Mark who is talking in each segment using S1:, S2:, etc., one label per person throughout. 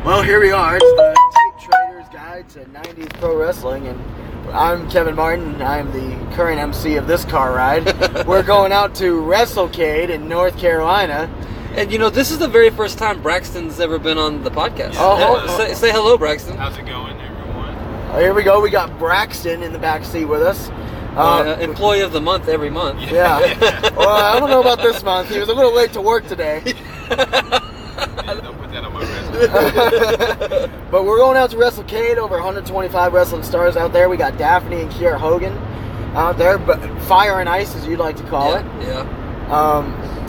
S1: Well, here we are. It's the Tape Trader's Guide to 90s Pro Wrestling, and I'm Kevin Martin. I'm the current MC of this car ride. We're going out to Wrestlecade in North Carolina.
S2: And you know, this is the very first time Braxton's ever been on the podcast. Say hello, Braxton.
S3: How's it going, everyone?
S1: Here we go. We got Braxton in the back seat with us.
S2: Employee of the month every month.
S1: Yeah. Well, I don't know about this month. He was a little late to work today.
S3: Don't put that on my resume.
S1: But we're going out to Wrestlecade. Over 125 wrestling stars out there. We got Daphne and Kiera Hogan out there, but Fire and Ice, as you'd like to call it.
S2: Yeah.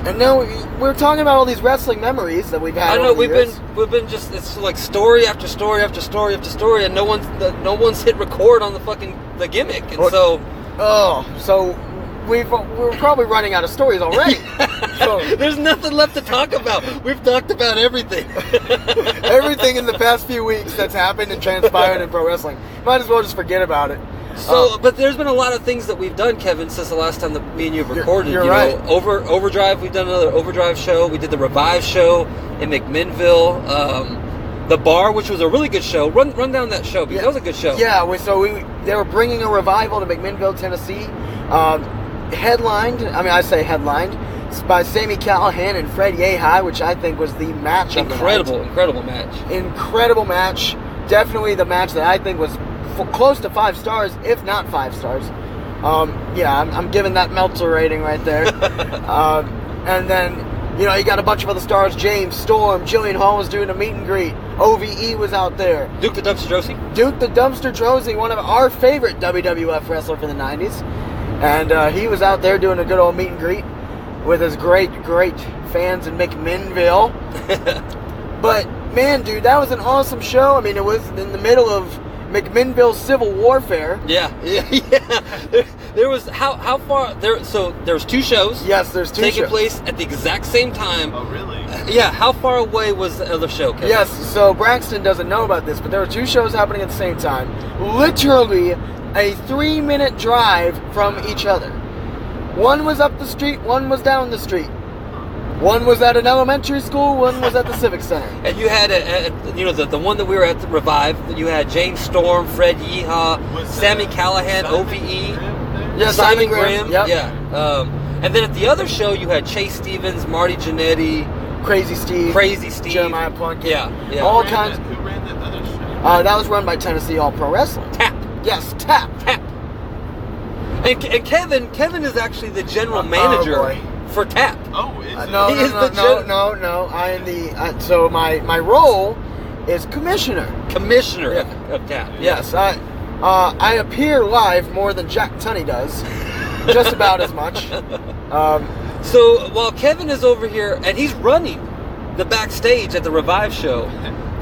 S1: And now we're talking about all these wrestling memories that we've had.
S2: I know
S1: over the years.
S2: we've been just, it's like story after story after story after story, and no one's hit record on the gimmick, and so we're probably running out of stories already. So there's nothing left to talk about. We've talked about everything.
S1: Everything in the past few weeks that's happened and transpired in pro wrestling. Might as well just forget about it.
S2: So, but there's been a lot of things that we've done, Kevin, since the last time that me and you have recorded.
S1: You're right.
S2: Overdrive, we've done another Overdrive show. We did the Revive show in McMinnville. The Bar, which was a really good show. Run down that show, because that was a good show.
S1: Yeah, they were bringing a revival to McMinnville, Tennessee. Headlined by Sami Callihan and Fred Yehi, which I think was the match of the night.
S2: Incredible match.
S1: Incredible match. Definitely the match that I think was close to 5 stars, if not 5 stars. I'm giving that Meltzer rating right there. And then, you got a bunch of other stars. James Storm, Jillian Hall was doing a meet and greet. OVE was out there.
S2: Duke the Dumpster Droese.
S1: Duke the Dumpster Droese, one of our favorite WWF wrestler from the 90s. And he was out there doing a good old meet and greet with his great fans in McMinnville. But, man, dude, that was an awesome show. I mean, it was in the middle of McMinnville Civil Warfare.
S2: Yeah. There was how far there? So there's 2 shows.
S1: Yes, there's 2
S2: taking
S1: shows.
S2: place at the exact same time.
S3: Oh, really?
S2: Yeah. How far away was the other show, Kevin?
S1: Yes. So Braxton doesn't know about this, but there were 2 shows happening at the same time. Literally a 3-minute drive from each other. One was up the street. One was down the street. One was at an elementary school, one was at the Civic Center. And
S2: you had, the one that we were at the Revive, you had James Storm, Fred Yeehaw, Sami Callihan, OVE, Simon Grimm.
S1: Yep.
S2: Yeah. And then at the other show, you had Chase Stevens, Marty Jannetty,
S1: Crazy Steve, Jeremiah Plunkett.
S2: Yeah.
S1: All kinds.
S3: Who ran that other show?
S1: That was run by Tennessee All Pro Wrestling.
S2: TAP.
S1: Yes, TAP.
S2: And Kevin is actually the general manager for TAP.
S3: Oh, is it?
S1: No. I am the so my role is commissioner
S2: of TAP.
S1: Yes, I appear live more than Jack Tunney does, just about as much.
S2: So while Kevin is over here and he's running the backstage at the Revive show,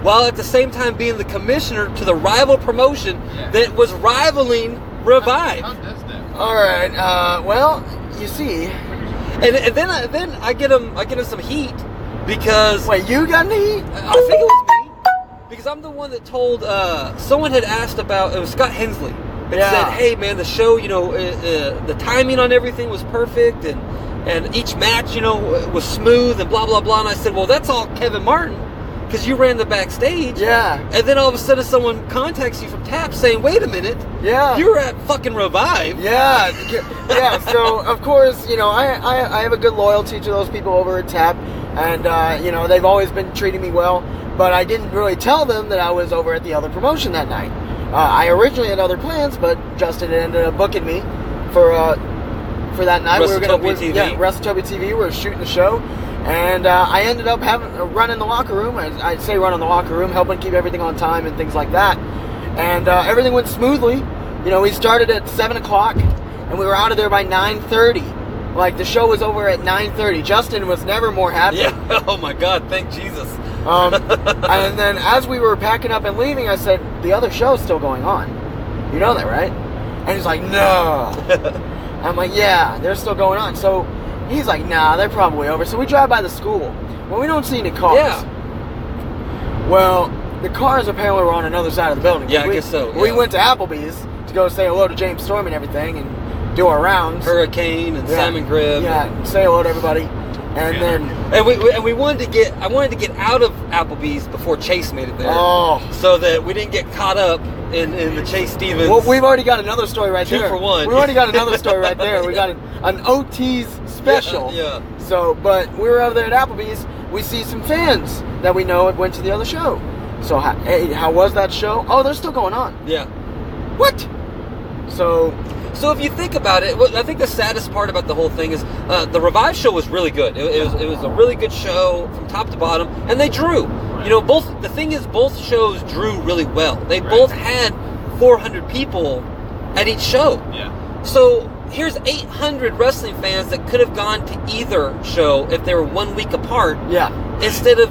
S2: while at the same time being the commissioner to the rival promotion that was rivaling Revive.
S3: How does that?
S1: All right. Well, you see.
S2: And then I get him some heat because...
S1: Wait, you got any heat?
S2: I think it was me. Because I'm the one that told... someone had asked about... It was Scott Hensley. And said, hey, man, the show, the timing on everything was perfect. And each match, was smooth and blah, blah, blah. And I said, well, that's all Kevin Martin. Because you ran the backstage.
S1: Yeah.
S2: And then all of a sudden someone contacts you from TAP saying, wait a minute.
S1: Yeah.
S2: You're at fucking Revive.
S1: Yeah. Yeah. So, of course, I have a good loyalty to those people over at TAP. And, they've always been treating me well. But I didn't really tell them that I was over at the other promotion that night. I originally had other plans, but Justin ended up booking me for that night.
S2: WrestleTopia TV.
S1: Yeah, WrestleTopia TV. We were shooting the show. And I ended up running the locker room. I'd say running the locker room, helping keep everything on time and things like that. And everything went smoothly. We started at 7 o'clock, and we were out of there by 9:30. Like, the show was over at 9:30. Justin was never more happy.
S2: Yeah. Oh, my God. Thank Jesus.
S1: And then as we were packing up and leaving, I said, the other show's still going on. You know that, right? And he's like, no. I'm like, yeah, they're still going on. So... He's like, nah, they're probably over. So we drive by the school. Well, we don't see any cars.
S2: Yeah.
S1: Well, the cars apparently were on another side of the building.
S2: Yeah, I guess so. Yeah.
S1: We went to Applebee's to go say hello to James Storm and everything and do our rounds.
S2: Hurricane and Simon Grimm.
S1: Yeah, say hello to everybody. And then
S2: we wanted to get. I wanted to get out of Applebee's before Chase made it there.
S1: Oh,
S2: so that we didn't get caught up in the Chase Stevens.
S1: Well, we've already got another story right there.
S2: 2 for 1.
S1: We've already got another story right there. We got an OT's special.
S2: Yeah.
S1: So, but we were over there at Applebee's. We see some fans that we know went to the other show. So, how was that show? Oh, they're still going on.
S2: Yeah.
S1: What? So
S2: if you think about it, I think the saddest part about the whole thing is the Revive show was really good. It was a really good show from top to bottom, and they drew. You know, both shows drew really well. They both had 400 people at each show.
S3: Yeah.
S2: So here's 800 wrestling fans that could have gone to either show if they were 1 week apart.
S1: Yeah.
S2: Instead of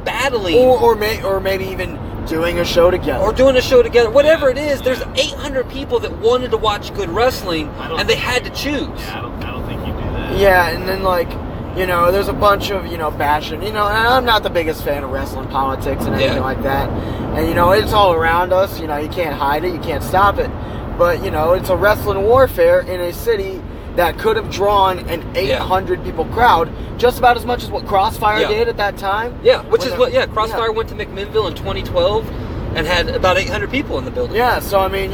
S2: battling,
S1: or maybe even doing a show together.
S2: Whatever it is, there's 800 people that wanted to watch good wrestling, and they had to choose.
S3: Yeah, I don't think you do that.
S1: Yeah, and then there's a bunch of bashing. And I'm not the biggest fan of wrestling politics and anything like that. And it's all around us. You can't hide it, you can't stop it. But it's a wrestling warfare in a city that could have drawn an 800 people crowd, just about as much as what Crossfire did at that time.
S2: Yeah, Crossfire went to McMinnville in 2012 and had about 800 people in the building.
S1: Yeah, so I mean,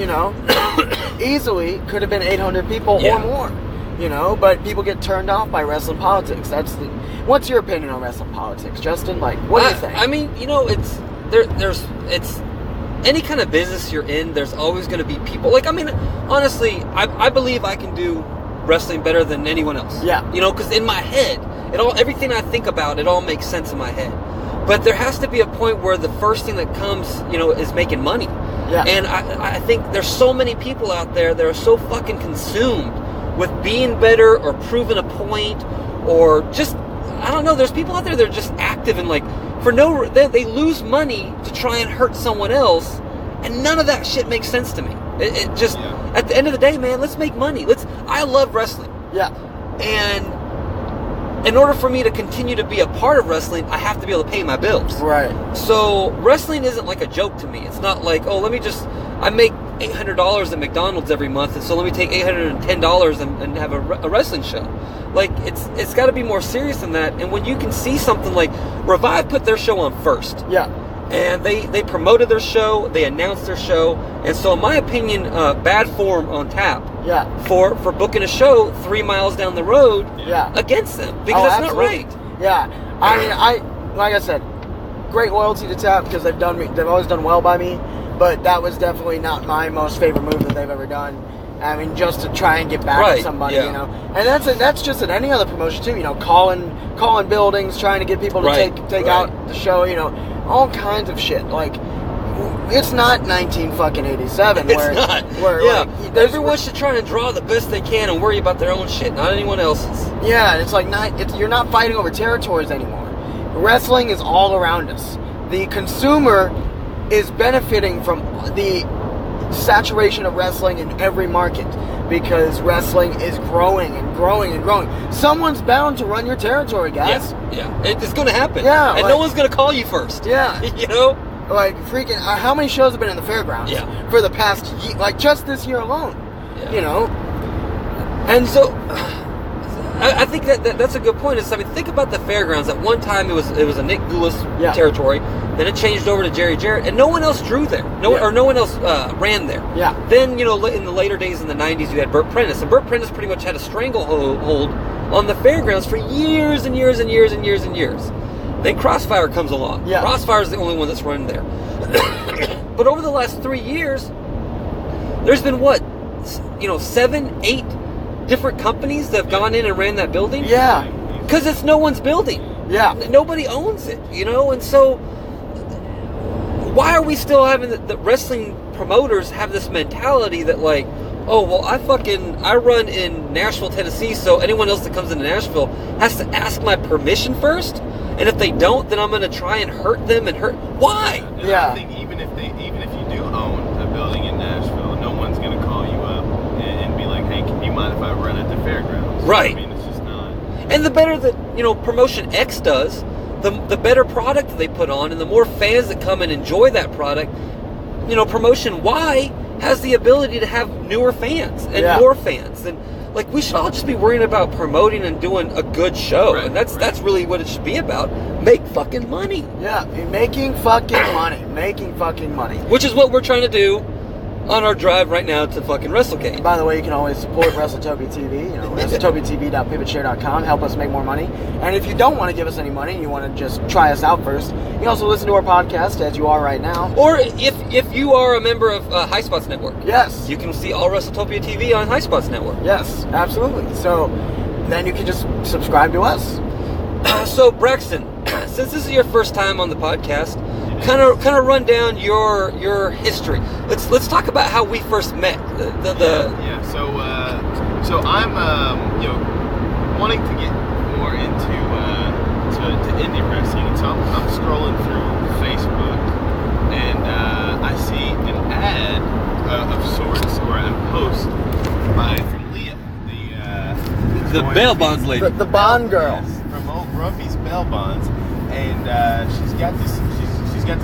S1: easily could have been 800 people or more. But people get turned off by wrestling politics. What's your opinion on wrestling politics, Justin? Like, what do you think?
S2: I mean, it's any kind of business you're in, there's always going to be people. Like, I mean, honestly, I believe I can do wrestling better than anyone else.
S1: Yeah.
S2: Because in my head, everything I think about, it all makes sense in my head. But there has to be a point where the first thing that comes, is making money.
S1: Yeah.
S2: And I think there's so many people out there that are so fucking consumed with being better or proving a point or just, I don't know, there's people out there that are just active and they lose money to try and hurt someone else, and none of that shit makes sense to me. It just, at the end of the day, man, let's make money. I love wrestling.
S1: Yeah.
S2: And in order for me to continue to be a part of wrestling, I have to be able to pay my bills.
S1: Right.
S2: So wrestling isn't like a joke to me. It's not like, I make $800 at McDonald's every month, and so let me take $810 and have a wrestling show. Like, it's got to be more serious than that. And when you can see something like Revive put their show on first.
S1: Yeah.
S2: And they promoted their show, they announced their show, and so in my opinion, bad form on tap.
S1: Yeah.
S2: For booking a show 3 miles down the road.
S1: Yeah.
S2: Against them, because that's
S1: absolutely.
S2: not right.
S1: Yeah. I mean, like I said, great loyalty to Tap because they've always done well by me, but that was definitely not my most favorite move that they've ever done. I mean, just to try and get back at somebody, and that's just at any other promotion too. Calling buildings, trying to get people to take out the show. All kinds of shit. Like, it's not 1987.
S2: Everyone should try and draw the best they can and worry about their own shit, not anyone else's.
S1: Yeah, it's like you're not fighting over territories anymore. Wrestling is all around us. The consumer is benefiting from the saturation of wrestling in every market because wrestling is growing and growing and growing. Someone's bound to run your territory, guys.
S2: Yeah. It's going to happen.
S1: Yeah.
S2: And no one's going to call you first.
S1: Yeah. Like, freaking, how many shows have been in the fairgrounds for the past year, like just this year alone?
S2: Yeah. And so I think that's a good point. Think about the fairgrounds. At one time, it was a Nick Goulas territory. Then it changed over to Jaret Jarrett, and no one else drew there. No one else ran there.
S1: Yeah.
S2: Then in the later days in the '90s, you had Burt Prentice, and Burt Prentice pretty much had a stranglehold on the fairgrounds for years and years and years and years and years. Then Crossfire comes along.
S1: Yeah.
S2: Crossfire is the only one that's running there. But over the last 3 years, there's been 7, 8 different companies that have gone in and ran that building?
S1: Yeah.
S2: Because it's no one's building.
S1: Yeah.
S2: Nobody owns it, and so why are we still having the wrestling promoters have this mentality that like, oh, well, I run in Nashville, Tennessee, so anyone else that comes into Nashville has to ask my permission first, and if they don't, then I'm going to try and hurt them and hurt. Why?
S3: I think even if you do own a building in Nashville, no one's going to call you up and be like, hey, can you mind if I run at the fairgrounds?
S2: Right.
S3: I mean, it's just not.
S2: And the better that Promotion X does, the better product they put on, and the more fans that come and enjoy that product. Promotion Y has the ability to have newer fans and more fans, and Like, we should all just be worrying about promoting and doing a good show.
S3: Right,
S2: and that's really what it should be about. Make fucking money.
S1: Yeah, making fucking money. Making fucking money.
S2: Which is what we're trying to do on our drive right now to fucking Wrestlecade.
S1: By the way, you can always support Wrestletopia TV. You know, Wrestletopia.tv.pivotshare.com. Help us make more money. And if you don't want to give us any money, you want to just try us out first, you can also listen to our podcast as you are right now.
S2: Or if you are a member of High Spots Network.
S1: Yes.
S2: You can see all Wrestletopia TV on High Spots Network.
S1: Yes, absolutely. So then you can just subscribe to us.
S2: So, Braxton, since this is your first time on the podcast, kind of run down your history. Let's talk about how we first met.
S3: So I'm wanting to get more into to indie wrestling, and so I'm scrolling through Facebook, and I see an ad of sorts, or a post from Leah,
S2: the bail bonds lady,
S1: the Bond girl,
S3: yes, from old Grumpy's Bail Bonds, and she's got this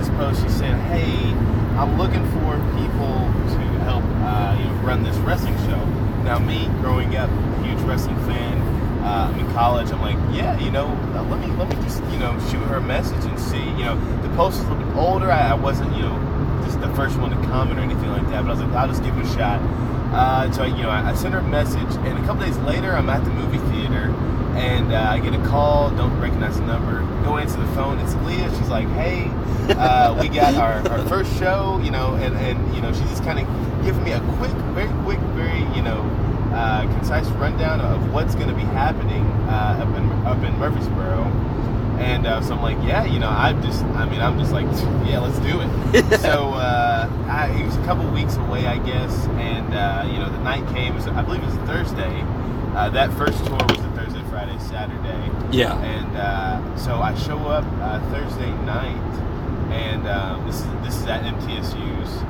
S3: post. She's saying, "Hey, I'm looking for people to help run this wrestling show." Now, me growing up, a huge wrestling fan. I'm in college. I'm like, yeah, let me just shoot her a message and see. The post is a little bit older. I wasn't just the first one to comment or anything like that. But I was like, I'll just give it a shot. So I sent her a message, and a couple days later, I'm at the movie theater. And I get a call, don't recognize the number, go answer the phone, it's Leah. She's like, hey, we got our first show, and she's just kind of giving me a very quick, very, concise rundown of what's going to be happening up in Murfreesboro. And so I'm like, yeah, I'm just like, yeah, let's do it. So it was a couple weeks away, I guess, and, the night came, I believe it was Thursday. That first tour was a Thursday, Friday, Saturday.
S2: Yeah.
S3: And so I show up Thursday night, and this is at MTSU's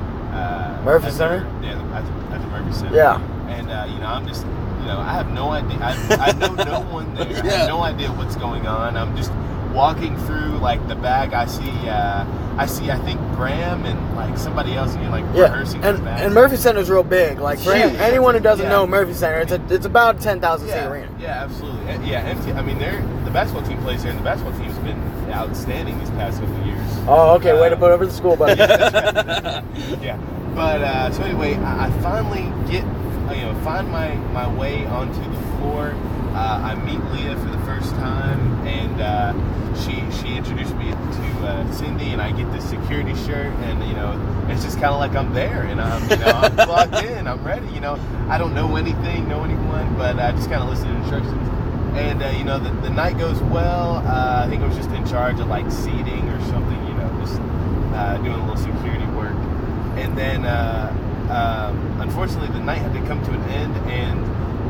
S1: Murphy Center.
S3: Yeah, at the Murphy Center.
S1: Yeah.
S3: And I'm just, I have no idea. I know no one there. I have no idea what's going on. I'm just walking through like the back. I see I think Graham and like somebody else rehearsing.
S1: And Murphy Center's real big. Like for anyone who doesn't know Murphy Center, it's about a 10,000 seat arena.
S3: Yeah, absolutely. The basketball team plays there, and the basketball team's been outstanding these past couple of years.
S1: Oh, okay. Way to put over the school, buddy.
S3: Yeah. But so anyway, I finally find my way onto the floor. I meet Leah for the first time, and she introduced me to Cindy, and I get this security shirt, and it's just kind of like I'm there, and I'm plugged in, I'm ready. I don't know anyone, but I just kind of listen to instructions, and the night goes well. I think I was just in charge of like seating or something, just doing a little security work, and then unfortunately the night had to come to an end, and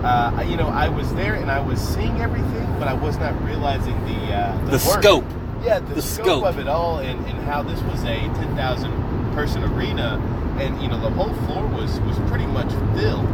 S3: I was there and I was seeing everything, but I was not realizing the
S2: scope.
S3: Yeah, the scope of it all, and how this was a 10,000 person arena, and the whole floor was pretty much filled.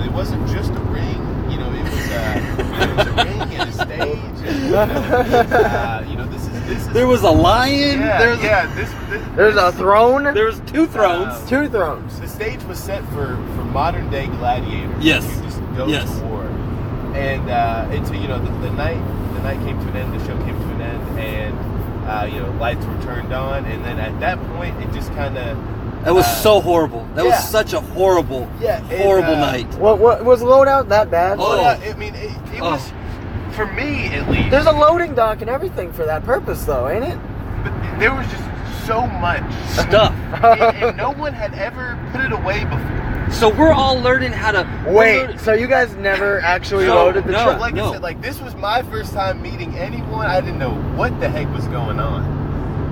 S3: It wasn't just a ring, it was a ring and a stage. And, this is.
S2: There was a lion.
S1: There's a throne.
S2: There was two thrones.
S1: Two thrones.
S3: The stage was set for modern day gladiators.
S2: Yes.
S3: Who just go to war. And so the night came to an end. The show came to an end, and lights were turned on. And then at that point, it just kind of.
S2: That was so horrible. That was such a horrible night.
S1: What was Loadout that bad?
S3: It was, for me at least.
S1: There's a loading dock and everything for that purpose, though, ain't it?
S3: But there was just so much
S2: stuff,
S3: and no one had ever put it away before.
S2: So we're all learning how to
S1: wait. So you guys never actually loaded the truck?
S3: Like I said, this was my first time meeting anyone. I didn't know what the heck was going on,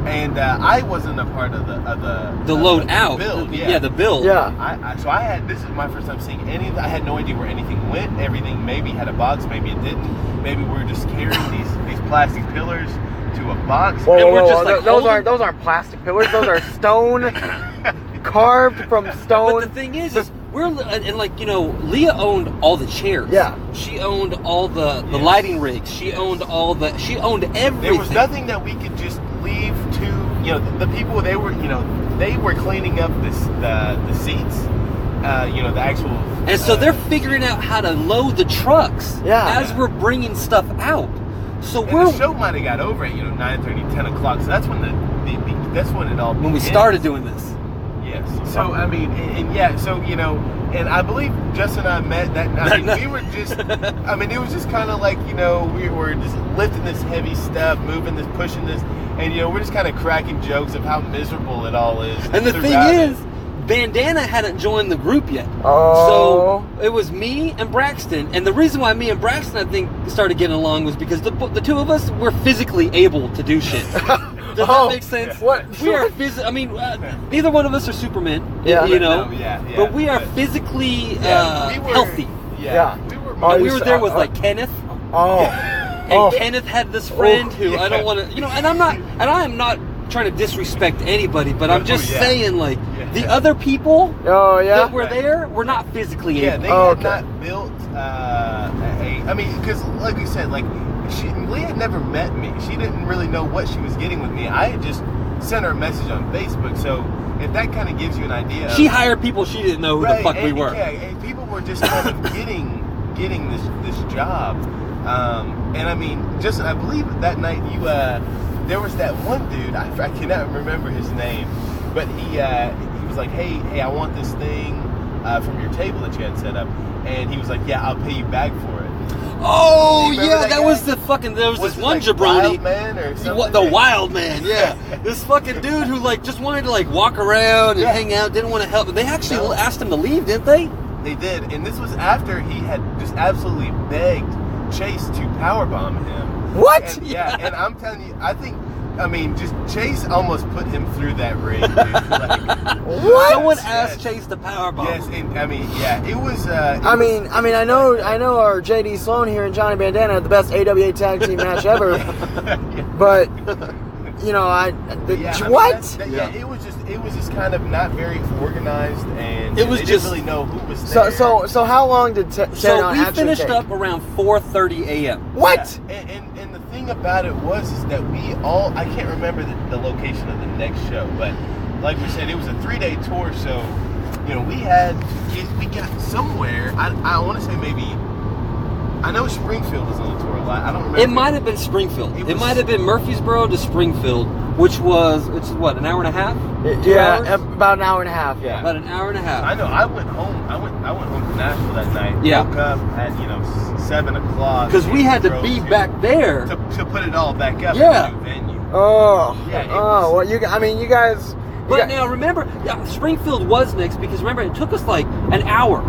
S3: and I wasn't a part of the
S2: Loadout
S3: build.
S2: The build.
S1: Yeah.
S3: So this is my first time seeing any of that. I had no idea where anything went. Everything maybe had a box, maybe it didn't. Maybe we were just carrying these plastic pillars to a box.
S1: Whoa. Those aren't plastic pillars. Those are stone, carved from stone.
S2: But the thing is Leah owned all the chairs.
S1: Yeah.
S2: She owned all the lighting rigs. She owned everything.
S3: There was nothing that we could just leave to the people. They were cleaning up the seats, the actual.
S2: And so they're figuring out how to load the trucks as we're bringing stuff out. So
S3: the show might have got over at 9:30, 10 o'clock. So that's when that's when it all begins.
S2: When we started doing this.
S3: Yes. So I mean, and I believe Justin and I met that night. We were just, I mean, it was just kind of like we were just lifting this heavy stuff, moving this, pushing this, and we're just kind of cracking jokes of how miserable it all is.
S2: And the thing is, Bandana hadn't joined the group yet.
S1: Oh.
S2: So it was me and Braxton. And the reason why me and Braxton, I think, started getting along was because the two of us were physically able to do shit. Does that make sense?
S1: What?
S2: We are I mean, neither one of us are Supermen, but we are physically healthy.
S3: Yeah.
S2: We were there with like Kenneth.
S1: Oh.
S2: And Kenneth had this friend who I don't want to, and I am not trying to disrespect anybody, but I'm just saying, like, the other people that were there were not physically able.
S3: They had not built I mean, because like we said, like, Leah had never met me. She didn't really know what she was getting with me. I had just sent her a message on Facebook, so if that kind of gives you an idea.
S2: She hired people she didn't know who the fuck we were.
S3: Yeah, and people were just kind of getting this job. And I mean, just I believe that night there was that one dude, I cannot remember his name, but he was like, hey, I want this thing from your table that you had set up, and he was like, yeah, I'll pay you back for it.
S2: Oh yeah, that was the fucking. There was this one jabroni,
S3: Wild Man or something?
S2: The Wild Man, yeah. This fucking dude who like just wanted to like walk around and hang out, didn't want to help. They actually asked him to leave, didn't they?
S3: They did, and this was after he had just absolutely begged Chase to powerbomb him.
S1: What?
S3: And, and I'm telling you, I mean, just Chase almost put him through that ring, dude. Like,
S1: what?
S2: Someone asked Chase to powerbomb.
S3: Yes, and I mean, it was.
S1: I know our JD Sloan here and Johnny Bandana had the best AWA tag team match ever, but what?
S3: It was just kind of not very organized, and
S2: it was
S3: they
S2: just
S3: didn't really know who was there.
S1: So how long did
S2: So we finished up around 4:30 a.m.
S1: What?
S3: Yeah. And the thing about it is that we all, I can't remember the location of the next show, but like we said, it was a 3-day tour, so we got somewhere. I want to say maybe. I know Springfield was on the tour a lot. I don't remember.
S2: It might have been Springfield. It might have been Murfreesboro to Springfield, which is what, an hour and a half? 2 hours?
S1: About an hour and a half.
S3: Yeah,
S2: about an hour and a half.
S3: I know. I went home. I went home to Nashville that night.
S2: Yeah.
S3: Woke up at 7 o'clock.
S2: Because we had to be back there
S3: to put it all back up.
S2: Yeah.
S3: In the new venue.
S1: Well, you guys.
S2: But now remember, Springfield was next because remember it took us like an hour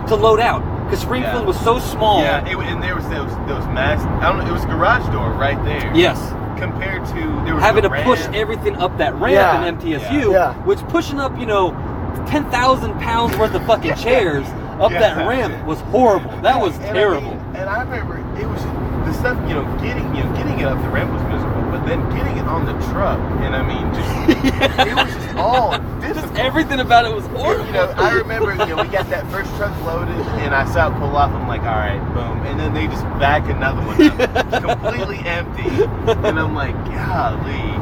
S2: to load out. Because Springfield was so small.
S3: Yeah, and there was those mass. I don't know. It was a garage door right there.
S2: Yes.
S3: Compared to there was
S2: having to
S3: ramp.
S2: push everything up that ramp in MTSU, which pushing up 10,000 pounds worth of fucking chairs up that ramp was horrible. That was terrible.
S3: And I remember it was the stuff. Getting it up the ramp was miserable, but then getting it on the truck, and I mean, it was just all difficult.
S2: Just everything about it was horrible.
S3: I remember, we got that first truck loaded, and I saw it pull off. I'm like, all right, boom, and then they just back another one up, completely empty, and I'm like, golly.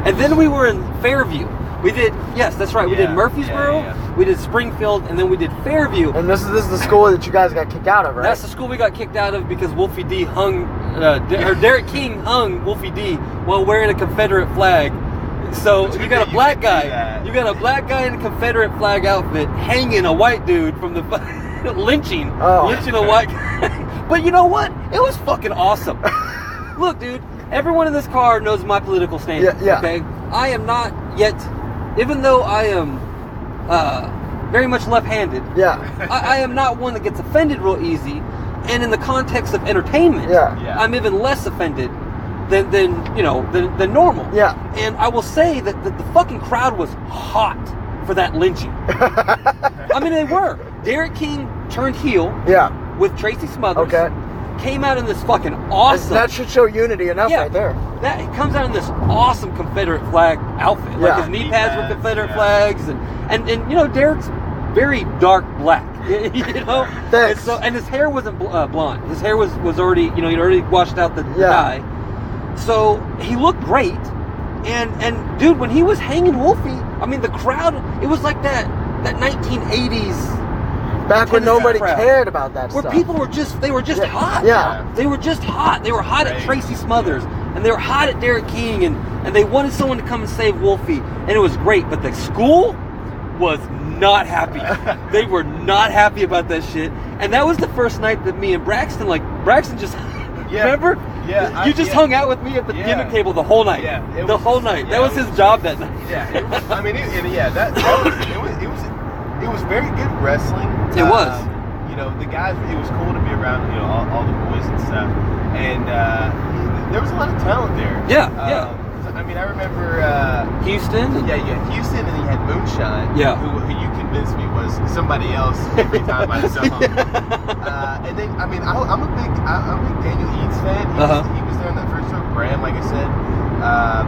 S2: And then we were in Fairview. We did, yes, that's right. We did Murfreesboro, we did Springfield, and then we did Fairview.
S1: And this is the school that you guys got kicked out of, right?
S2: That's the school we got kicked out of because Wolfie D Derek King hung Wolfie D while wearing a Confederate flag. So you got a black guy. You got a black guy in a Confederate flag outfit hanging a white dude from the lynching a white guy. But you know what? It was fucking awesome. Look, dude, everyone in this car knows my political stance.
S1: Yeah.
S2: Okay, I am not yet, even though I am very much left-handed.
S1: Yeah.
S2: I am not one that gets offended real easy, and in the context of entertainment, I'm even less offended than normal.
S1: Yeah.
S2: And I will say that the fucking crowd was hot for that lynching. I mean, they were. Derek King turned heel.
S1: Yeah.
S2: With Tracy Smothers.
S1: Okay.
S2: Came out in this fucking awesome.
S1: That should show unity enough right there.
S2: That he comes out in this awesome Confederate flag outfit. Like his knee pads were Confederate flags, and Derek's very dark black. And his hair wasn't blonde. His hair was already he'd already washed out the dye. So he looked great, and dude, when he was hanging Wolfie, I mean the crowd, it was like that 1980s
S1: Back when nobody
S2: crowd.
S1: cared about that
S2: Where
S1: stuff.
S2: people were just, they were just hot.
S1: Yeah.
S2: They were just hot. They were hot at Tracy Smothers. And they were hot at Derek King. And they wanted someone to come and save Wolfie. And it was great. But the school was not happy. They were not happy about that shit. And that was the first night that me and Braxton just... Remember?
S3: Yeah.
S2: You just hung out with me at the dinner table the whole night.
S3: Yeah.
S2: The whole night. That was his job that night.
S3: Yeah. It was very good wrestling.
S2: It was.
S3: You know, the guys, it was cool to be around, you know, all the boys and stuff. And there was a lot of talent there.
S2: Yeah.
S3: I mean, I remember...
S2: Houston?
S3: Houston, and he had Moonshine,
S2: Yeah.
S3: who you convinced me was somebody else every time I saw him. And then, I mean, I'm a big Daniel Eads fan. He was there in that first show, Bram, like I said.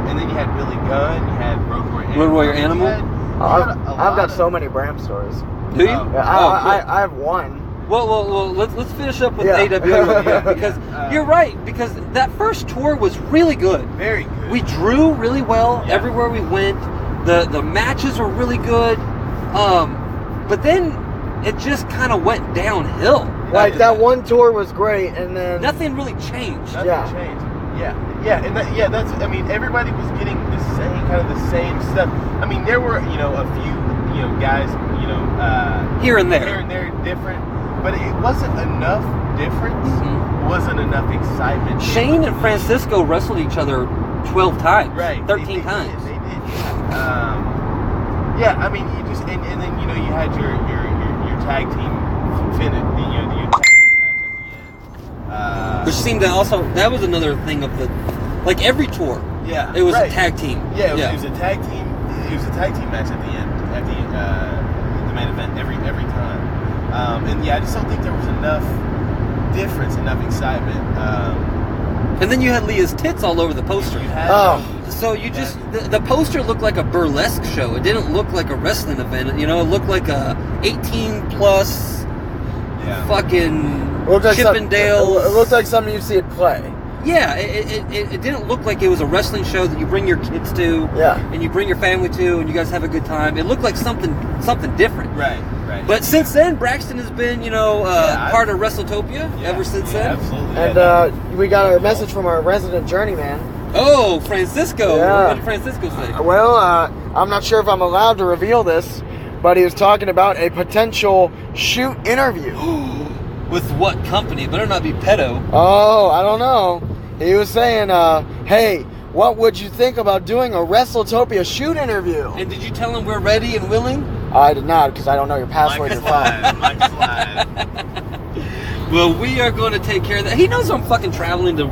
S3: And then you had Billy Gunn, you had Road
S2: Warrior Animal.
S1: I've got so many Bram stories.
S2: Do you?
S1: I have one.
S2: Well, let's finish up with AWA because you're right, because that first tour was really good.
S3: Very good.
S2: We drew really well everywhere we went. The matches were really good. But then it just kind of went downhill.
S1: Like that one tour was great, and then
S2: nothing really changed.
S3: Nothing changed. And that's. I mean, everybody was getting the same stuff. I mean, there were a few guys
S2: here and there
S3: different, but it wasn't enough difference. Wasn't enough excitement.
S2: Shane and Francisco wrestled each other 12 times,
S3: right?
S2: 13 times.
S3: They did. I mean, you just and then you had your tag team finish. Your tag team match at the end.
S2: Which seemed to also, that was another thing of the, like every tour.
S3: Yeah.
S2: It was a tag team.
S3: Yeah, it was a tag team. It was a tag team match at the end, at the main event every time. And I just don't think there was enough difference, enough excitement.
S2: And then you had Leah's tits all over the poster. So you just, the poster looked like a burlesque show. It didn't look like a wrestling event. It looked like a 18 plus fucking Chippendales.
S1: It looked like something you see at play.
S2: Yeah, it didn't look like it was a wrestling show that you bring your kids to, and you bring your family to, and you guys have a good time. It looked like something different.
S3: Right.
S2: But since then, Braxton has been, part of Wrestletopia ever since then.
S3: Absolutely.
S1: And we got a message from our resident journeyman.
S2: Oh, Francisco.
S1: Yeah.
S2: What did Francisco say?
S1: Well, I'm not sure if I'm allowed to reveal this, but he was talking about a potential shoot interview.
S2: With what company? Better not be pedo.
S1: Oh, I don't know. He was saying, hey, what would you think about doing a Wrestletopia shoot interview?
S2: And did you tell him we're ready and willing?
S1: I did not, because I don't know your password.
S3: Mike's live.
S2: Well, we are going to take care of that. He knows I'm fucking traveling to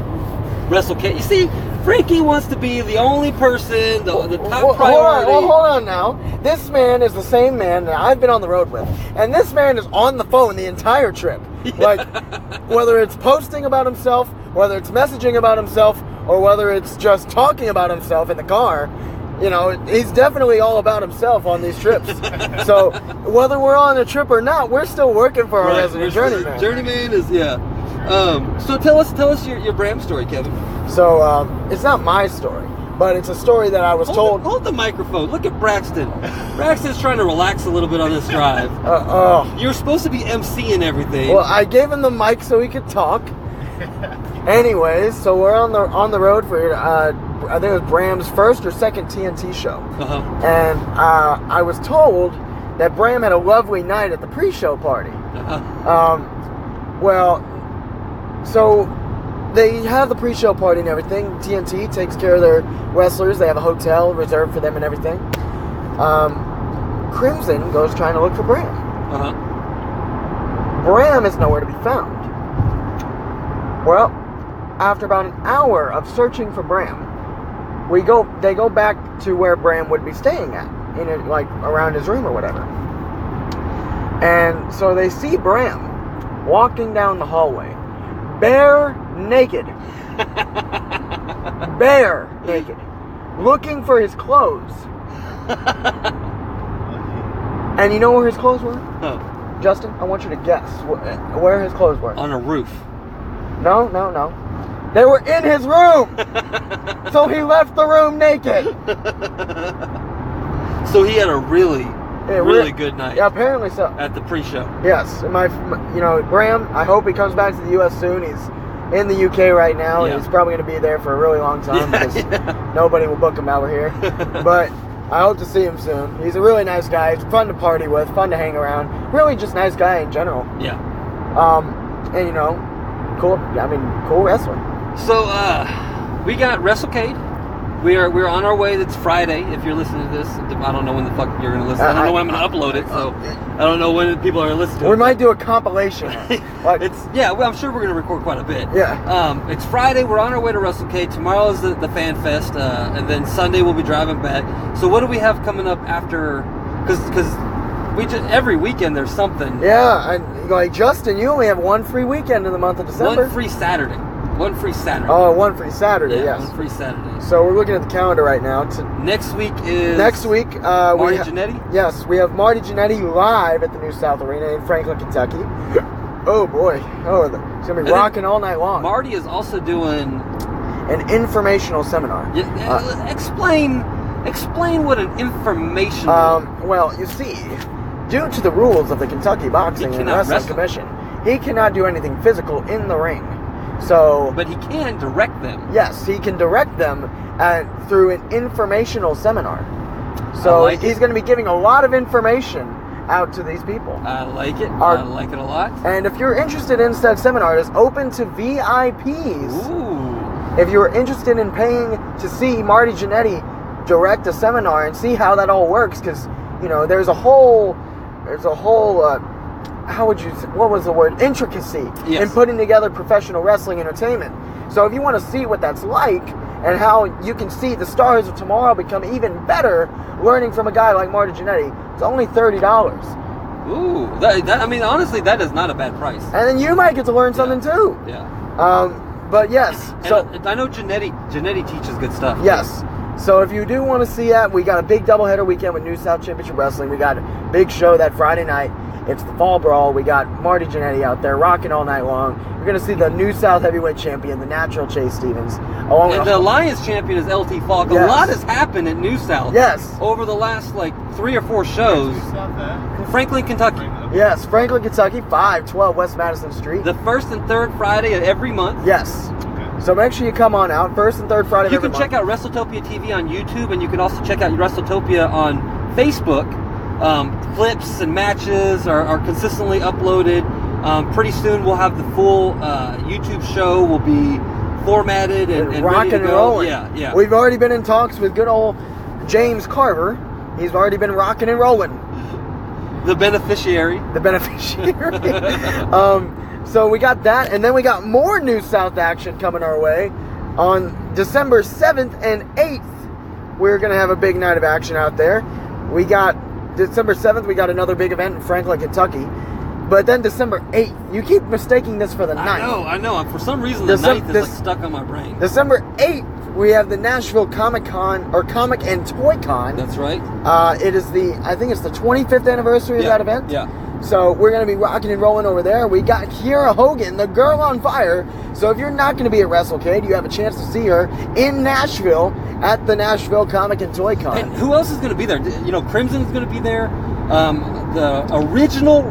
S2: Wrestlecade. You see, Frankie wants to be the only person, the top priority.
S1: Hold on now. This man is the same man that I've been on the road with. And this man is on the phone the entire trip. Like, whether it's posting about himself, whether it's messaging about himself, or whether it's just talking about himself in the car, he's definitely all about himself on these trips. So, whether we're on a trip or not, we're still working for our resident journeyman.
S2: Journeyman is, so tell us your Bram story, Kevin.
S1: So, it's not my story, but it's a story that I was told.
S2: Hold the microphone. Look at Braxton. Braxton's trying to relax a little bit on this drive. You're supposed to be emceeing everything.
S1: Well, I gave him the mic so he could talk. Anyways, so we're on the road for I think it was Bram's first or second TNT show. And I was told that Bram had a lovely night at the PreShow Party. So they have the PreShow Party and everything. TNT takes care of their wrestlers. They have a hotel reserved for them and everything. Crimson goes trying to look for Bram. Bram is nowhere to be found. Well, after about an hour of searching for Bram, they go back to where Bram would be staying at, around his room or whatever. And so they see Bram walking down the hallway, bare naked, looking for his clothes. And you know where his clothes were? Justin, I want you to guess where his clothes were.
S2: On a roof.
S1: No. They were in his room. So he left the room naked.
S2: So he had a really really good night.
S1: Yeah, apparently so.
S2: At the pre-show.
S1: Yes, Bram. I hope he comes back to the U.S. soon. He's in the UK right now.
S2: Yeah.
S1: He's probably going to be there for a really long time because nobody will book him over here. But I hope to see him soon. He's a really nice guy. He's fun to party with, fun to hang around. Really, just nice guy in general.
S2: Yeah.
S1: And cool. I mean, cool wrestler.
S2: So we got Wrestlecade. We're on our way. It's Friday. If you're listening to this, I don't know when the fuck you're going to listen. I don't know when I'm going to upload it, so I don't know when people are listening to it.
S1: We might do a compilation.
S2: Well, I'm sure we're going to record quite a bit.
S1: Yeah.
S2: It's Friday. We're on our way to Wrestlecade. Tomorrow is the Fan Fest, and then Sunday we'll be driving back. So what do we have coming up after? Because every weekend there's something.
S1: Yeah, and like Justin, you only have one free weekend in the month of December.
S2: One free Saturday. One free Saturday.
S1: Oh, one free Saturday, yes.
S2: One free Saturday.
S1: So we're looking at the calendar right now.
S2: Next week is...
S1: Marty
S2: Jannetty?
S1: Yes, we have Marty Jannetty live at the New South Arena in Franklin, Kentucky. Oh, boy. Oh, it's going to be rocking all night long.
S2: Marty is also doing...
S1: an informational seminar.
S2: Explain what an informational...
S1: Well, you see, due to the rules of the Kentucky Boxing and Wrestling Commission, he cannot do anything physical in the ring.
S2: But he can direct them.
S1: Yes, he can direct them through an informational seminar. So he's going to be giving a lot of information out to these people.
S2: I like it. I like it a lot.
S1: And if you're interested in said seminar, it's open to VIPs.
S2: Ooh.
S1: If you're interested in paying to see Marty Jannetty direct a seminar and see how that all works, because there's a whole intricacy in putting together professional wrestling entertainment. So if you want to see what that's like and how you can see the stars of tomorrow become even better learning from a guy like Marty Jannetty, it's only $30.
S2: Ooh, honestly, that is not a bad price.
S1: And then you might get to learn something too.
S2: Yeah.
S1: But yes.
S2: So I know Jannetty teaches good stuff.
S1: Yes. So if you do want to see that, we got a big doubleheader weekend with New South Championship Wrestling. We got a big show that Friday night. It's the Fall Brawl. We got Marty Jannetty out there rocking all night long. You're going to see the New South Heavyweight Champion, the Natural Chase Stevens.
S2: And the Alliance Champion is LT Falk.
S1: Yes.
S2: A lot has happened at New South.
S1: Yes.
S2: Over the last 3 or 4 shows. In Franklin, Kentucky.
S1: Yes, Franklin, Kentucky, 512 West Madison Street.
S2: The first and third Friday of every month.
S1: Yes. So make sure you come on out. First and third Friday of every month.
S2: You can check out Wrestletopia TV on YouTube, and you can also check out Wrestletopia on Facebook. Clips and matches are consistently uploaded. Pretty soon we'll have the full YouTube show will be formatted and
S1: rocking
S2: ready to
S1: and
S2: go.
S1: rolling.
S2: Yeah.
S1: We've already been in talks with good old James Carver. He's already been rocking and rolling.
S2: The beneficiary.
S1: So we got that, and then we got more New South action coming our way. On December 7th and 8th, we're going to have a big night of action out there. We got December 7th, we got another big event in Franklin, Kentucky. But then December 8th, you keep mistaking this for the 9th.
S2: I know. For some reason, the 9th is stuck on my brain.
S1: December 8th, we have the Nashville Comic-Con, or Comic and Toy Con.
S2: That's right.
S1: It is I think it's the 25th anniversary of that event.
S2: Yeah.
S1: So we're going to be rocking and rolling over there. We got Kiera Hogan, the girl on fire. So if you're not going to be at Wrestlecade, you have a chance to see her in Nashville at the Nashville Comic and Toy Con.
S2: And who else is going to be there? Crimson's going to be there. The original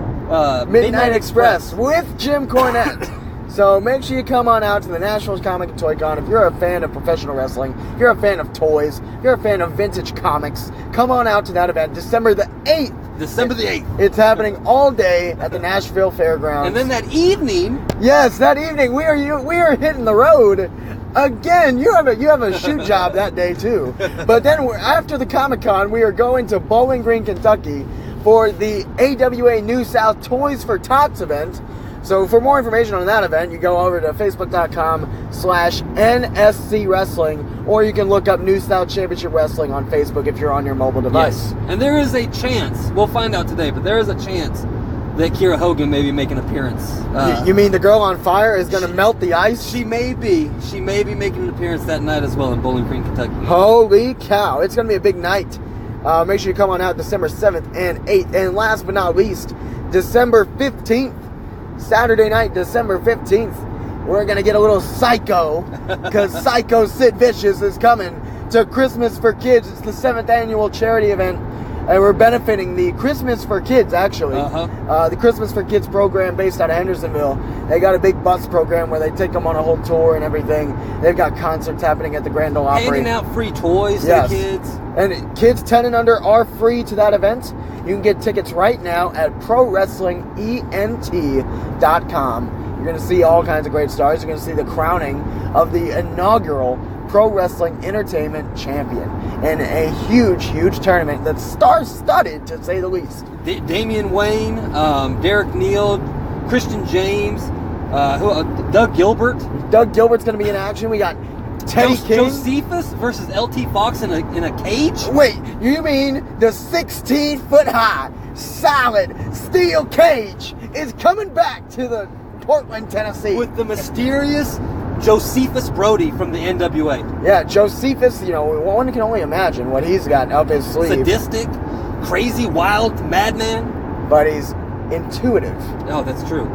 S1: Midnight Express with Jim Cornette. So make sure you come on out to the Nashville Comic and Toy Con. If you're a fan of professional wrestling, if you're a fan of toys, if you're a fan of vintage comics, come on out to that event December the 8th.
S2: December the 8th.
S1: It's happening all day at the Nashville Fairgrounds.
S2: And then that evening...
S1: Yes, that evening we are hitting the road again. You have a shoot job that day too. But then after the Comic-Con, we are going to Bowling Green, Kentucky for the AWA New South Toys for Tots event. So for more information on that event, you go over to facebook.com/NSC Wrestling, or you can look up New South Championship Wrestling on Facebook if you're on your mobile device.
S2: Yes. And there is a chance, we'll find out today, but there is a chance that Kiera Hogan may be making an appearance.
S1: You mean the girl on fire is going to melt the ice?
S2: She may be making an appearance that night as well in Bowling Green, Kentucky.
S1: Holy cow. It's going to be a big night. Make sure you come on out December 7th and 8th. And last but not least, December 15th. Saturday night, December 15th, we're going to get a little psycho because Psycho Sid Vicious is coming to Christmas for Kids. It's the 7th annual charity event And we're benefiting the Christmas for Kids, actually. The Christmas for Kids program based out of Hendersonville. They got a big bus program where they take them on a whole tour and everything. They've got concerts happening at the Grand Ole Opry.
S2: Handing out free toys to the kids.
S1: And kids 10 and under are free to that event. You can get tickets right now at ProWrestlingENT.com. You're going to see all kinds of great stars. You're going to see the crowning of the inaugural Pro Wrestling Entertainment Champion in a huge, huge tournament that's star-studded, to say the least.
S2: Damian Wayne, Derek Neal, Christian James, Doug Gilbert.
S1: Doug Gilbert's going to be in action. We got Teddy King.
S2: Josephus versus LT Fox in a cage?
S1: Wait, you mean the 16-foot-high, solid steel cage is coming back to the Portland, Tennessee.
S2: With the mysterious Josephus Brodie from the NWA.
S1: Yeah, Josephus, one can only imagine what he's got up his sleeve.
S2: Sadistic, crazy, wild madman.
S1: But he's intuitive.
S2: Oh, that's true.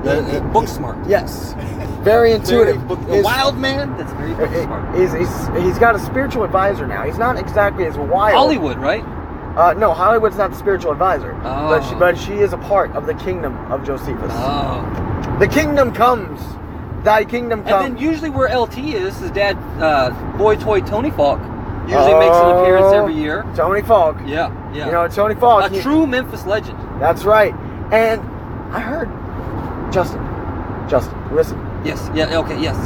S2: Book smart.
S1: Yes. Very intuitive.
S2: A wild man? That's very book smart.
S1: He's got a spiritual advisor now. He's not exactly as wild.
S2: Hollywood, right?
S1: No, Hollywood's not the spiritual advisor.
S2: Oh.
S1: But she is a part of the kingdom of Josephus.
S2: Oh.
S1: The kingdom comes. Thy kingdom come.
S2: And then usually where LT is, his dad, boy toy Tony Falk, usually makes an appearance every year.
S1: Tony Falk.
S2: Yeah.
S1: Tony Falk.
S2: A true Memphis legend.
S1: That's right. And I heard, Justin, listen.
S2: Yes, okay, yes.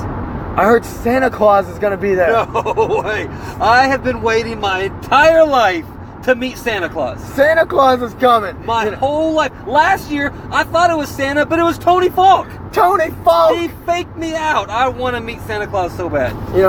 S1: I heard Santa Claus is going to be there.
S2: No way. I have been waiting my entire life to meet Santa Claus.
S1: Santa Claus is coming.
S2: My whole life. Last year, I thought it was Santa, but it was Tony Falk.
S1: Tony Falk.
S2: He faked me out. I want to meet Santa Claus so bad.
S1: We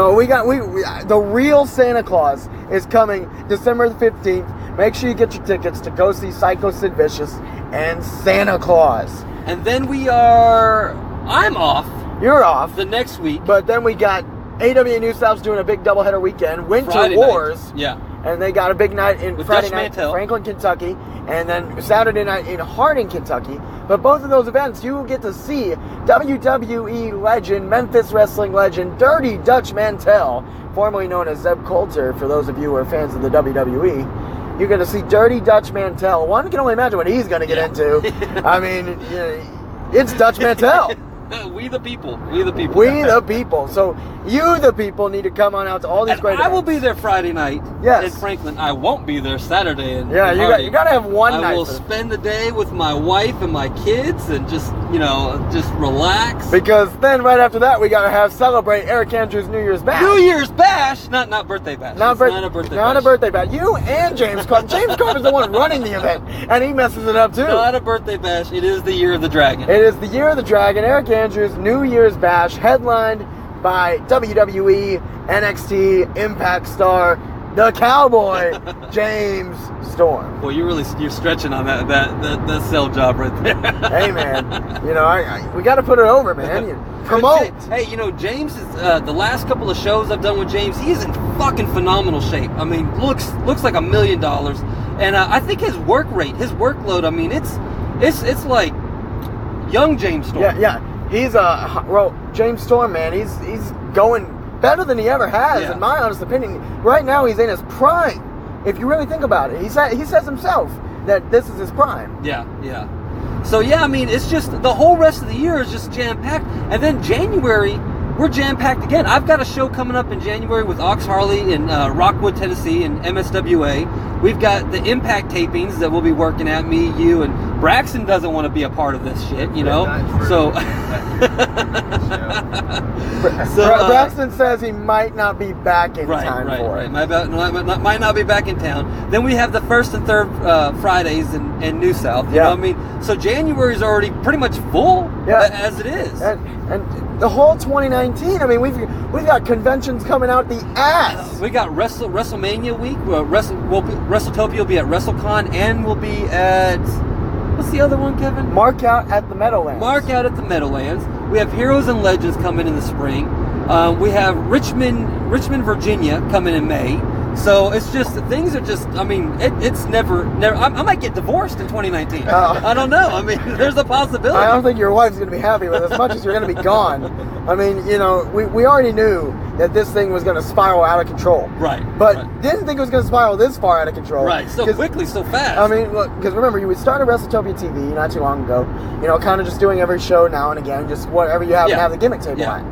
S1: the real Santa Claus is coming December the 15th. Make sure you get your tickets to go see Psycho Sid Vicious and Santa Claus.
S2: And then I'm off.
S1: You're off.
S2: The next week.
S1: But then we got AWA New South's doing a big doubleheader weekend. Winter
S2: Friday
S1: Wars.
S2: Night. Yeah.
S1: And they got a big night
S2: With
S1: Friday
S2: Dutch
S1: night
S2: Mantel.
S1: in Franklin, Kentucky. And then Saturday night in Harding, Kentucky. But both of those events, you will get to see WWE legend, Memphis wrestling legend, Dirty Dutch Mantel, formerly known as Zeb Coulter, for those of you who are fans of the WWE. You're going to see Dirty Dutch Mantel. One can only imagine what he's going to get into. I mean, it's Dutch Mantel.
S2: We the people.
S1: We the people. So you, the people, need to come on out to all these great events.
S2: I will be there Friday night in Franklin. I won't be there Saturday in
S1: you got to have one night.
S2: I will spend the day with my wife and my kids and just relax.
S1: Because then right after that, we got to celebrate Eric Andrews' New Year's Bash.
S2: New Year's Bash? Not birthday bash. Not a birthday bash.
S1: Not a birthday bash. You and James Carver. James Carver's the one running the event, and he messes it up too.
S2: Not a birthday bash. It is the Year of the Dragon.
S1: It is the Year of the Dragon. Eric Andrews' New Year's Bash, headlined by WWE, NXT, Impact star, the Cowboy, James Storm.
S2: Well, you're stretching on that sell job right there.
S1: Hey man, we got to put it over, man. Promote.
S2: Hey, James is the last couple of shows I've done with James. He's in fucking phenomenal shape. I mean, looks like $1 million, and I think his work rate, his workload. I mean, it's like young James Storm.
S1: Yeah. He's James Storm, man. He's going better than he ever has, in my honest opinion. Right now, he's in his prime. If you really think about it, he says himself that this is his prime.
S2: Yeah. So I mean, it's just the whole rest of the year is just jam packed, and then January we're jam packed again. I've got a show coming up in January with Ox Harley in Rockwood, Tennessee, and MSWA. We've got the Impact tapings that we'll be working at. Me, you, and Braxton doesn't want to be a part of this shit, So,
S1: Braxton says he might not be back in time for it.
S2: Might not be back in town. Then we have the first and third Fridays in New South. You know what I mean? So January is already pretty much full as it is.
S1: And the whole 2019. I mean, we've got conventions coming out the ass.
S2: We got WrestleMania week. WrestleTopia will be at WrestleCon, and we'll be at what's the other one, Kevin?
S1: Mark Out at the Meadowlands.
S2: We have Heroes and Legends coming in the spring. We have Richmond, Virginia coming in May. So it's just, things are just, I mean, it's never, I might get divorced in 2019. I don't know. I mean, there's a possibility.
S1: I don't think your wife's going to be happy with as much as you're going to be gone. I mean, you know, we already knew that this thing was going to spiral out of control.
S2: Right.
S1: But didn't think it was going to spiral this far out of control.
S2: Right. So quickly, so fast.
S1: I mean, look, because remember, we started Wrestletopia TV not too long ago. You know, kind of just doing every show now and again, just whatever you happen to have the gimmick table at.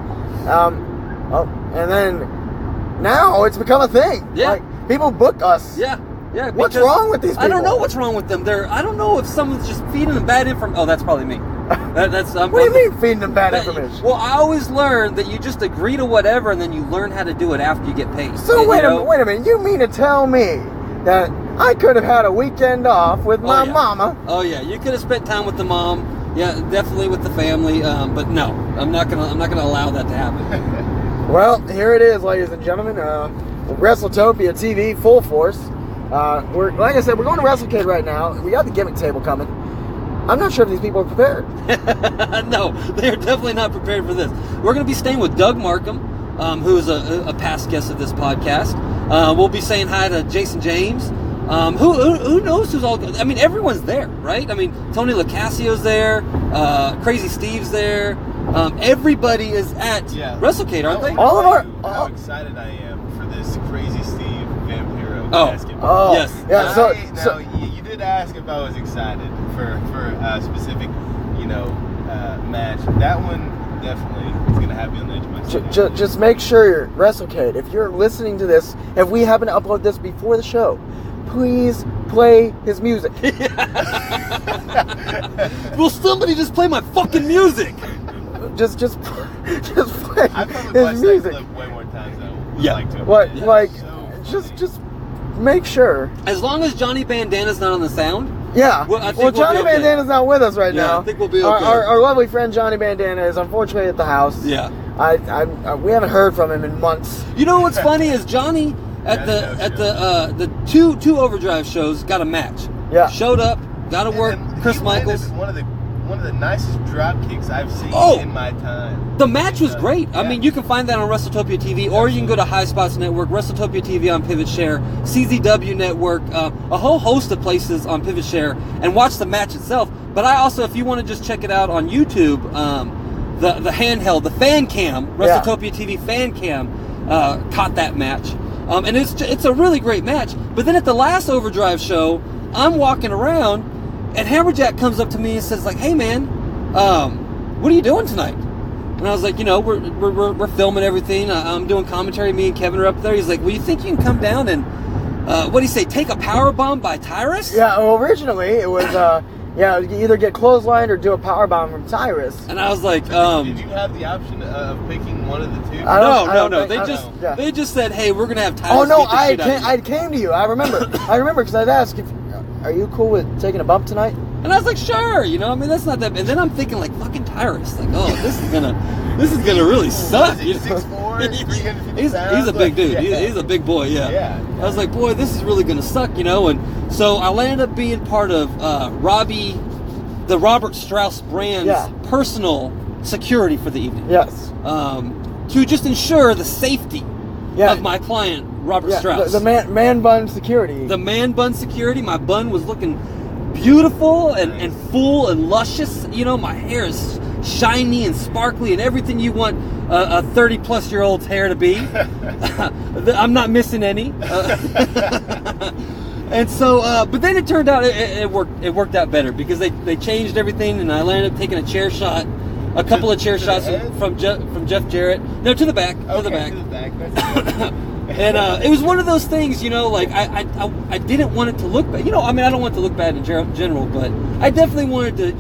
S1: And then now it's become a thing.
S2: Yeah.
S1: Like, people book us.
S2: Yeah. Yeah.
S1: What's wrong with these people?
S2: I don't know what's wrong with them. I don't know if someone's just feeding them bad information. Oh, that's probably me.
S1: What do you mean feeding them bad information?
S2: Well, I always learn that you just agree to whatever, and then you learn how to do it after you get paid.
S1: So wait a minute. You mean to tell me that I could have had a weekend off with my mama?
S2: Oh yeah, you could have spent time with the mom. Yeah, definitely with the family. But no, I'm not gonna allow that to happen.
S1: Well, here it is, ladies and gentlemen. Wrestletopia TV, full force. We're like I said, we're going to Wrestlecade right now. We got the gimmick table coming. I'm not sure if these people are prepared.
S2: No, they're definitely not prepared for this. We're going to be staying with Doug Markham, who is a past guest of this podcast. We'll be saying hi to Jason James. Who knows who's all... I mean, everyone's there, right? I mean, Tony LaCassio's there. Crazy Steve's there. Everybody is at Wrestlecade, aren't they?
S1: All of our...
S3: How excited I am for this Crazy Steve Vampiro
S1: Oh,
S3: basketball.
S2: yes.
S1: Yeah,
S3: you did ask if I was excited for a specific, match. That one definitely is going to have me on the edge of my seat.
S1: Just make sure, Wrestlecade, if you're listening to this, if we happen to upload this before the show, please play his music.
S2: Will somebody just play my fucking music?
S1: Just play
S3: I've probably
S1: his music.
S3: That clip way more times than I would like to.
S1: Just make sure.
S2: As long as Johnny Bandana's not on the sound.
S1: Yeah.
S2: Well,
S1: Johnny Bandana's not with us right now.
S2: I think we'll be okay.
S1: Our lovely friend Johnny Bandana is unfortunately at the house.
S2: Yeah.
S1: We haven't heard from him in months.
S2: You know what's funny is Johnny at the two Overdrive shows got a match.
S1: Yeah.
S2: Showed up, got to work. Chris Michaels.
S3: One of the nicest drop kicks I've seen in my time.
S2: The match was great. I mean, you can find that on Wrestletopia TV, or you can go to High Spots Network, Wrestletopia TV on Pivot Share, CZW Network, a whole host of places on Pivot Share, and watch the match itself. But I also, if you want to just check it out on YouTube, the handheld, the fan cam, Wrestletopia TV fan cam, caught that match. And it's a really great match. But then at the last Overdrive show, I'm walking around, and Hammerjack comes up to me and says, like, "Hey man, what are you doing tonight?" And I was like, we're filming everything. I'm doing commentary. Me and Kevin are up there. He's like, "Well, you think you can come down and what do you say? Take a power bomb by Tyrus?"
S1: Yeah. Well, originally it was you either get clotheslined or do a power bomb from Tyrus.
S2: And I was like,
S3: did you have the option of picking one of the two?
S2: No. They just said, "Hey, we're gonna have Tyrus."
S1: Oh no,
S2: beat the shit out of you.
S1: I came to you. I remember because I'd asked if. Are you cool with taking a bump tonight?
S2: And I was like, sure, I mean, that's not that. And then I'm thinking, like, fucking Tyrus, like, oh, this is gonna really suck.
S3: 6'4", 350
S2: he's a big dude.
S3: Yeah.
S2: He's a big boy. Yeah. I was like, boy, this is really gonna suck, And so I landed up being part of the Robert Strauss brand's personal security for the evening.
S1: Yes.
S2: To just ensure the safety of my client, Robert Strauss.
S1: The man bun security.
S2: The man bun security. My bun was looking beautiful and full and luscious. My hair is shiny and sparkly and everything you want a 30-plus-year-old's hair to be. I'm not missing any. And so, but then it turned out it worked out better because they changed everything, and I landed up taking a chair shot. A couple of chair shots from Jeff Jarrett. No, to the back. To the back. That's and it was one of those things, like I didn't want it to look bad. I mean, I don't want it to look bad in general, but I definitely wanted to,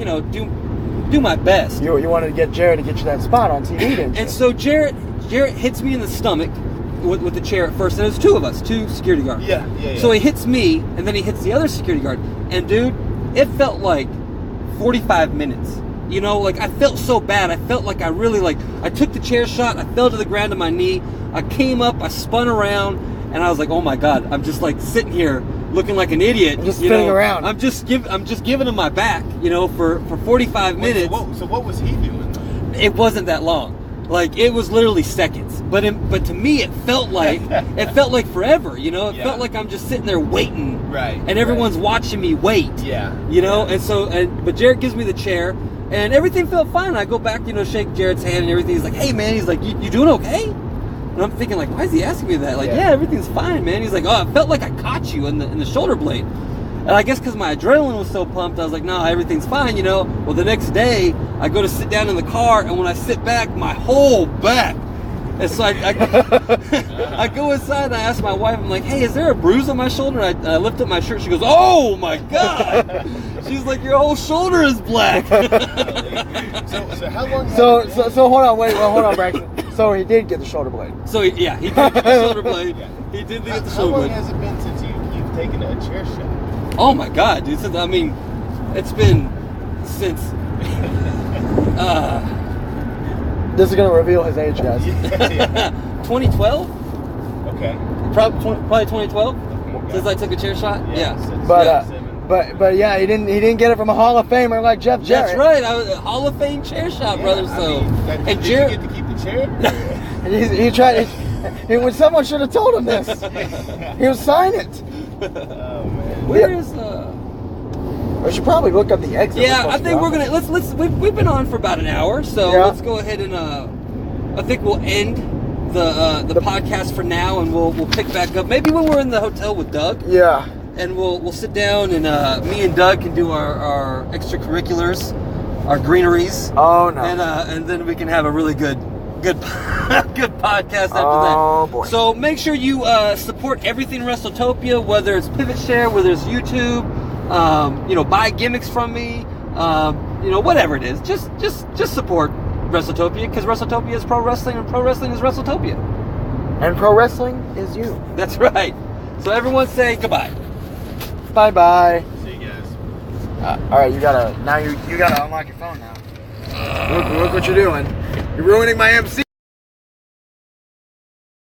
S2: do my best.
S1: You wanted to get Jarrett to get you that spot on TV, didn't you?
S2: And so Jarrett hits me in the stomach with the chair at first, and there's two of us, two security guards.
S3: Yeah.
S2: So he hits me, and then he hits the other security guard, and dude, it felt like 45 minutes. I felt so bad. I felt like I took the chair shot, I fell to the ground on my knee, I came up, I spun around, and I was like, oh my God, I'm just like sitting here looking like an idiot.
S1: Just spinning around.
S2: I'm just giving him my back, for 45 minutes.
S3: So what was he doing though?
S2: It wasn't that long. Like it was literally seconds, but to me it felt like forever. You know, it felt like I'm just sitting there waiting,
S3: right?
S2: And everyone's watching me wait.
S3: Yeah,
S2: you know. And so, but Jarrett gives me the chair, and everything felt fine. I go back, you know, shake Jarrett's hand and everything. He's like, "Hey, man," he's like, "You doing okay?" And I'm thinking like, "Why is he asking me that?" Like, yeah, everything's fine, man. He's like, "Oh, I felt like I caught you in the shoulder blade." And I guess because my adrenaline was so pumped, I was like, no, everything's fine, you know. Well, the next day, I go to sit down in the car, and when I sit back, my whole back. And so I go inside, and I ask my wife, I'm like, hey, is there a bruise on my shoulder? And I lift up my shirt. She goes, oh, my God. She's like, your whole shoulder is black.
S3: So how long?
S1: So hold on, hold on, Braxton. So he did get the shoulder blade.
S2: So he did get the shoulder blade. He did get the shoulder blade.
S3: How long has it been since you've taken a chair shot?
S2: Oh my God, dude! I mean, it's been since.
S1: This is gonna reveal his age, guys.
S2: 2012.
S3: Okay.
S2: Probably 2012 since I took a chair shot. Yeah.
S1: But yeah, he didn't get it from a Hall of Famer like Jeff Jarrett.
S2: That's right. I was a Hall of Fame chair shot, brother. So,
S3: and Jarrett, did you get to keep the chair?
S1: he tried. When someone should have told him this, he would sign it.
S3: Oh man.
S2: Where is
S1: We should probably look up the exit.
S2: Yeah, I think we're gonna let's we've been on for about an hour, so let's go ahead and I think we'll end the podcast for now, and we'll pick back up maybe when we're in the hotel with Doug.
S1: Yeah.
S2: And we'll sit down, and me and Doug can do our extracurriculars, our greeneries.
S1: Oh no.
S2: And then we can have a really good podcast after that.
S1: Oh boy.
S2: So make sure you support everything Wrestletopia, whether it's Pivot Share, whether it's YouTube, you know, buy gimmicks from me, you know, whatever it is. Just support Wrestletopia, because Wrestletopia is pro wrestling, and pro wrestling is Wrestletopia.
S1: And pro wrestling is you.
S2: That's right. So everyone say goodbye.
S1: Bye bye.
S3: See you guys.
S1: All right, you gotta unlock your phone now. Look what you're doing. You're ruining my MC.